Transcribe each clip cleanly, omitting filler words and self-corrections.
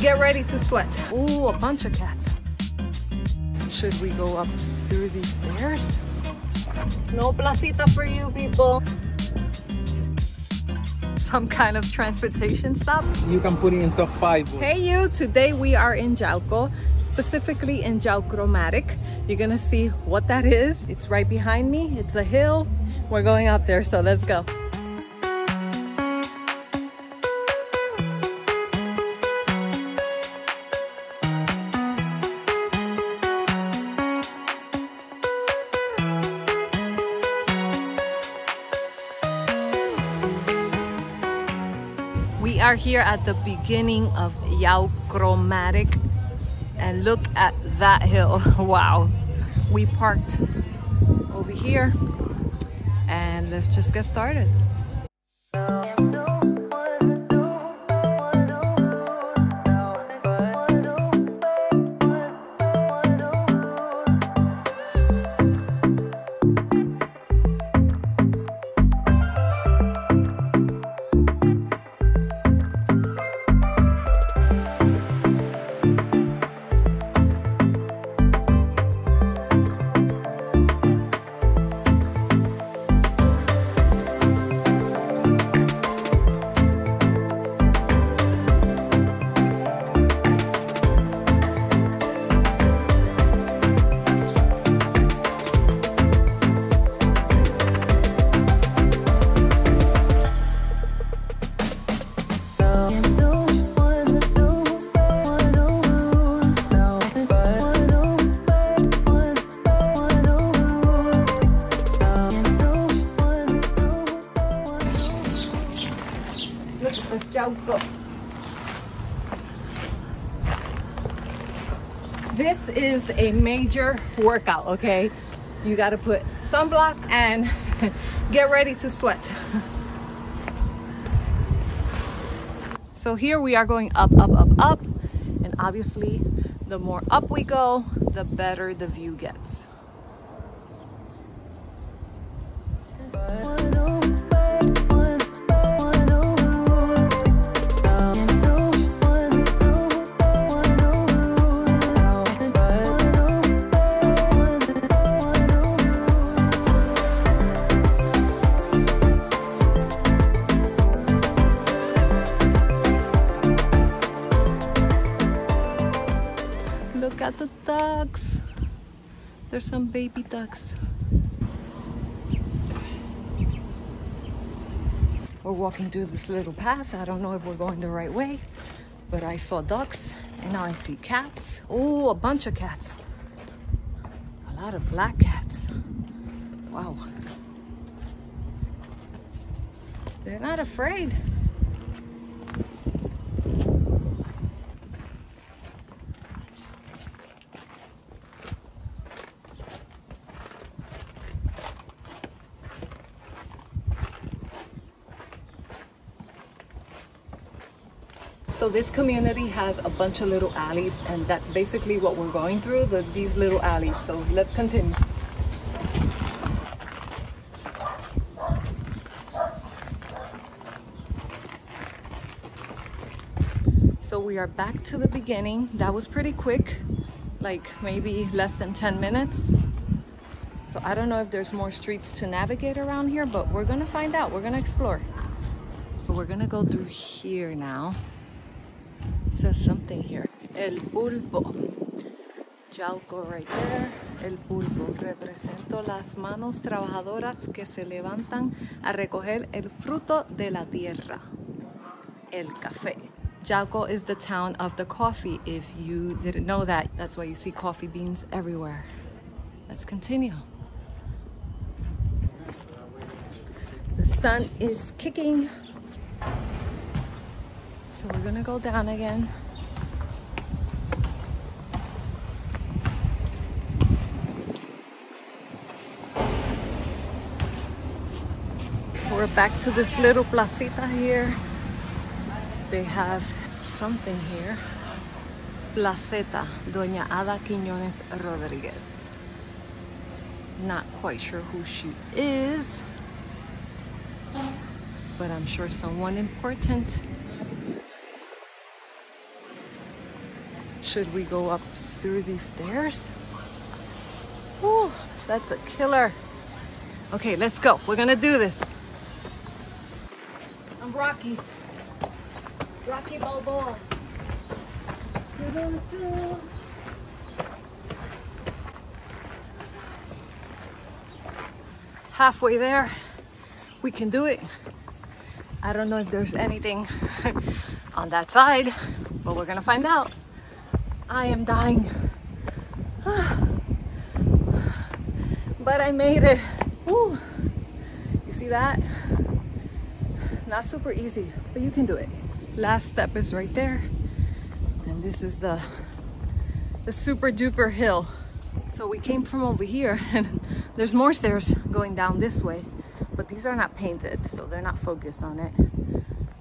Get ready to sweat. Ooh, a bunch of cats. Should we go up through these stairs? No placita for you people. Some kind of transportation stop. You can put it in top 5. Hey you, today we are in Yauco, specifically in Yacromatic. You're gonna see what that is. It's right behind me. It's a hill. We're going up there, so let's go. We are here at the beginning of Yaucromatic, and look at that hill. Wow. We parked over here and let's just get started. Yauco. This is a major workout, okay? You gotta put sunblock and get ready to sweat. So here we are going up, up, up, up. And obviously, the more up we go, the better the view gets. Look at the ducks. There's some baby ducks. We're walking through this little path. I don't know if we're going the right way, but I saw ducks and now I see cats. Oh, a bunch of cats. A lot of black cats. Wow. They're not afraid. So this community has a bunch of little alleys, and that's basically what we're going through, these little alleys. So let's continue. So we are back to the beginning. That was pretty quick, like maybe less than 10 minutes. So I don't know if there's more streets to navigate around here, but we're gonna find out. We're gonna explore. But we're gonna go through here now. It says something here. El pulpo. Yauco right there. El pulpo. Represento las manos trabajadoras que se levantan a recoger el fruto de la tierra. El café. Yauco is the town of the coffee. If you didn't know that, that's why you see coffee beans everywhere. Let's continue. The sun is kicking. So we're gonna go down again. We're back to this little placita here. They have something here. Placeta, Doña Ada Quiñones Rodriguez. Not quite sure who she is, but I'm sure someone important. Should we go up through these stairs? Ooh, that's a killer. Okay, let's go. We're gonna do this. I'm Rocky. Rocky Balboa. Doo-doo-doo. Halfway there. We can do it. I don't know if there's anything on that side, but we're gonna find out. I am dying. But I made it. Woo. You see that? Not super easy, but you can do it. Last step is right there. And this is the super duper hill. So we came from over here and there's more stairs going down this way, but these are not painted, so they're not focused on it.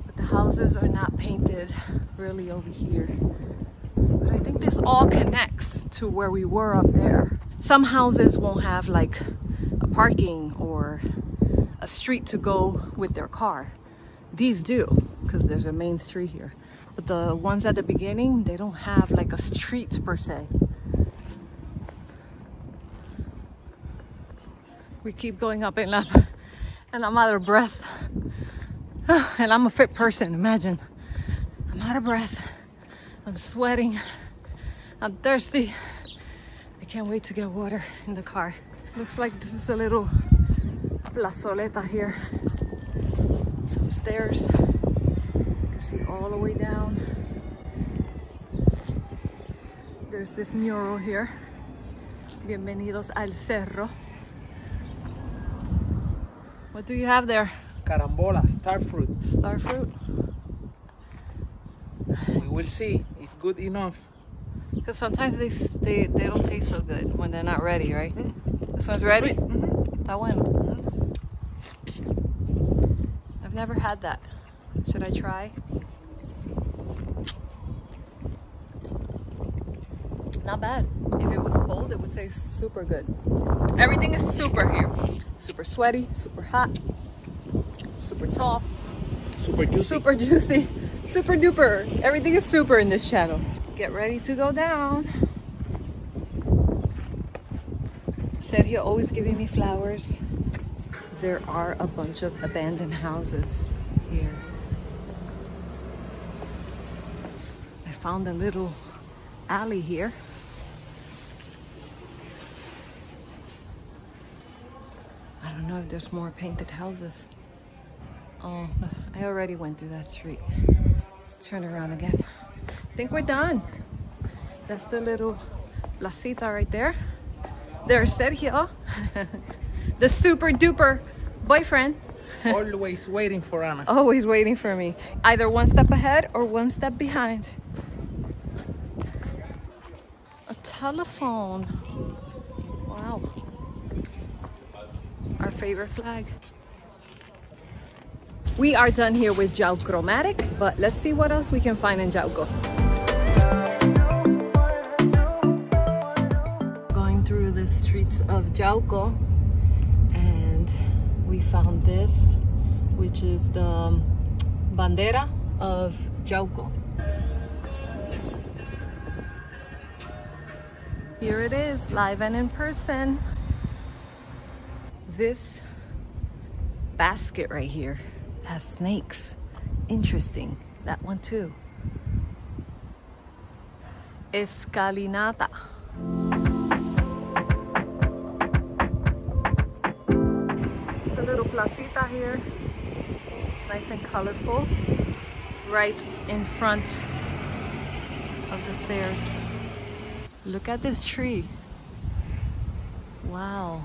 But the houses are not painted really over here. But I think this all connects to where we were up there. Some houses won't have like a parking or a street to go with their car. These do, because there's a main street here. But the ones at the beginning, they don't have like a street per se. We keep going up and up, and I'm out of breath. And I'm a fit person, imagine. I'm out of breath, I'm sweating, I'm thirsty. I can't wait to get water in the car. Looks like this is a little plazoleta here. Some stairs. You can see all the way down. There's this mural here. Bienvenidos al cerro. What do you have there? Carambola, star fruit. Star fruit? We will see if good enough. Because sometimes they don't taste so good when they're not ready, right? This one's ready? Está bueno. I've never had that. Should I try? Not bad. If it was cold, it would taste super good. Everything is super here. Super sweaty, super hot, super tall, Super juicy. super juicy, super duper. Everything is super in this channel. Get ready to go down. Sergio always giving me flowers. There are a bunch of abandoned houses here. I found a little alley here. I don't know if there's more painted houses. Oh, I already went through that street. Let's turn around again. I think we're done. That's the little placita right there. There's Sergio, the super duper boyfriend. Always waiting for Anna. Always waiting for me. Either one step ahead or one step behind. A telephone. Wow. Our favorite flag. We are done here with Yaucromatic, but let's see what else we can find in Yauco. Going through the streets of Yauco, and we found this, which is the bandera of Yauco. Here it is, live and in person. This basket right here has snakes. Interesting. That one too. Escalinata. It's a little placita here. Nice and colorful. Right in front of the stairs. Look at this tree. Wow.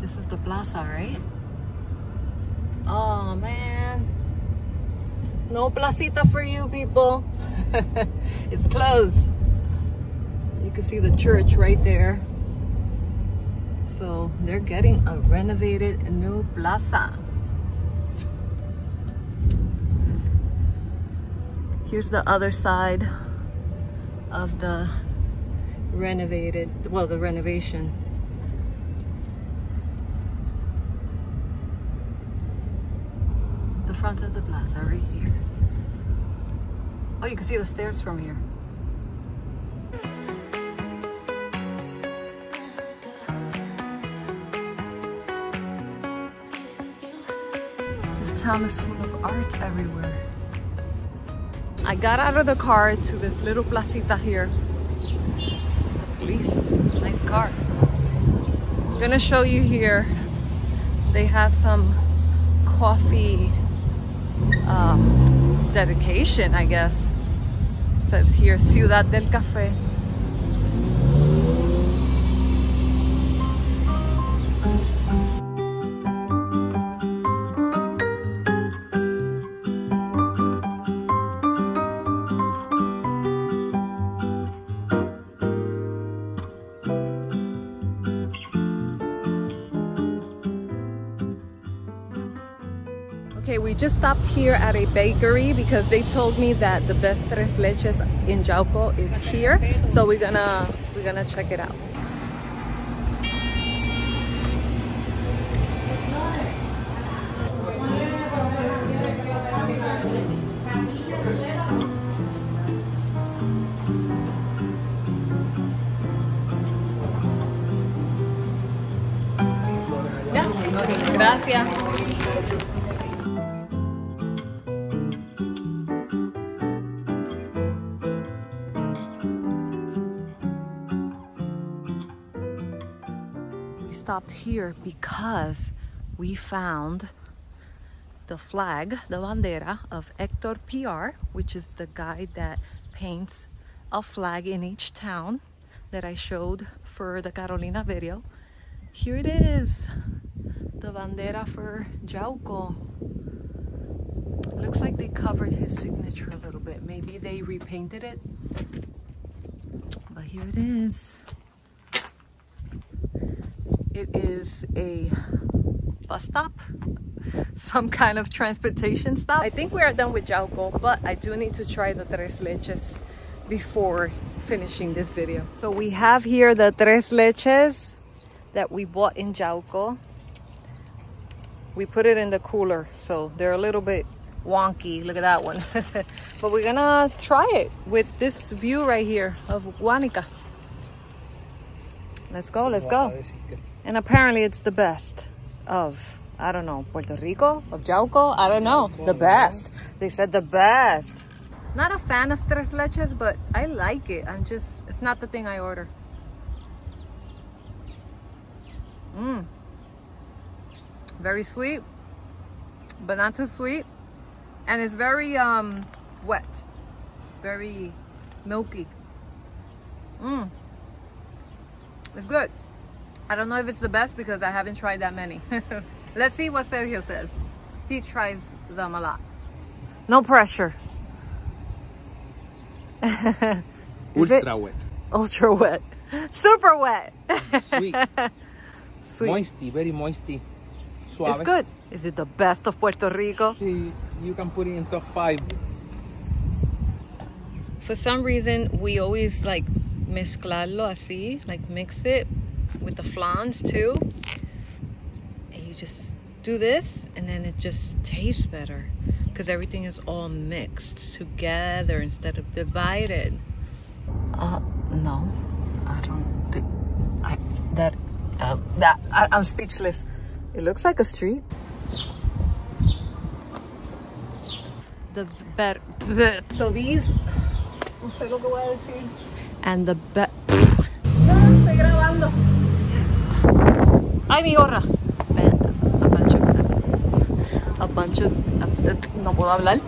This is the plaza, right? Oh man. No placita for you people. It's closed. You can see the church right there. So they're getting a renovated new plaza. Here's the other side of the renovated, well, the renovation. The front of the plaza right here. Oh, you can see the stairs from here. This town is full of art everywhere. I got out of the car to this little placita here. It's the police. Nice car. I'm gonna show you here. They have some coffee dedication, I guess. It says here, Ciudad del Café. Okay, we just stopped here at a bakery because they told me that the best tres leches in Yauco is here. So we're gonna check it out. Yeah. Okay, gracias. Stopped here because we found the flag, the bandera of Hector PR, which is the guy that paints a flag in each town that I showed for the Carolina video. Here it is, the bandera for Yauco. Looks like they covered his signature a little bit. Maybe they repainted it, but here it is. It is a bus stop, some kind of transportation stop. I think we are done with Yauco, but I do need to try the tres leches before finishing this video. So we have here the tres leches that we bought in Yauco. We put it in the cooler, so they're a little bit wonky. Look at that one. But we're gonna try it with this view right here of Guanica. Let's go, let's go. And apparently it's the best of, I don't know, Puerto Rico, of Yauco, I don't know, the best. They said the best. Not a fan of tres leches, but I like it. It's not the thing I order. Very sweet, but not too sweet. And it's very wet, very milky. It's good. I don't know if it's the best because I haven't tried that many. Let's see what Sergio says. He tries them a lot. No pressure. Ultra wet. Ultra wet. Super wet. Sweet. Sweet. Moisty, very moisty. Suave. It's good. Is it the best of Puerto Rico? See, you can put it in top 5. For some reason, we always like mezclarlo así, like mix it with the flans too. And you just do this and then it just tastes better because everything is all mixed together instead of divided. No, I don't think I'm speechless. It looks like a street. So these, no sé lo que voy a decir. And the estoy grabando. Ay, mi gorra. A bunch of no puedo hablar.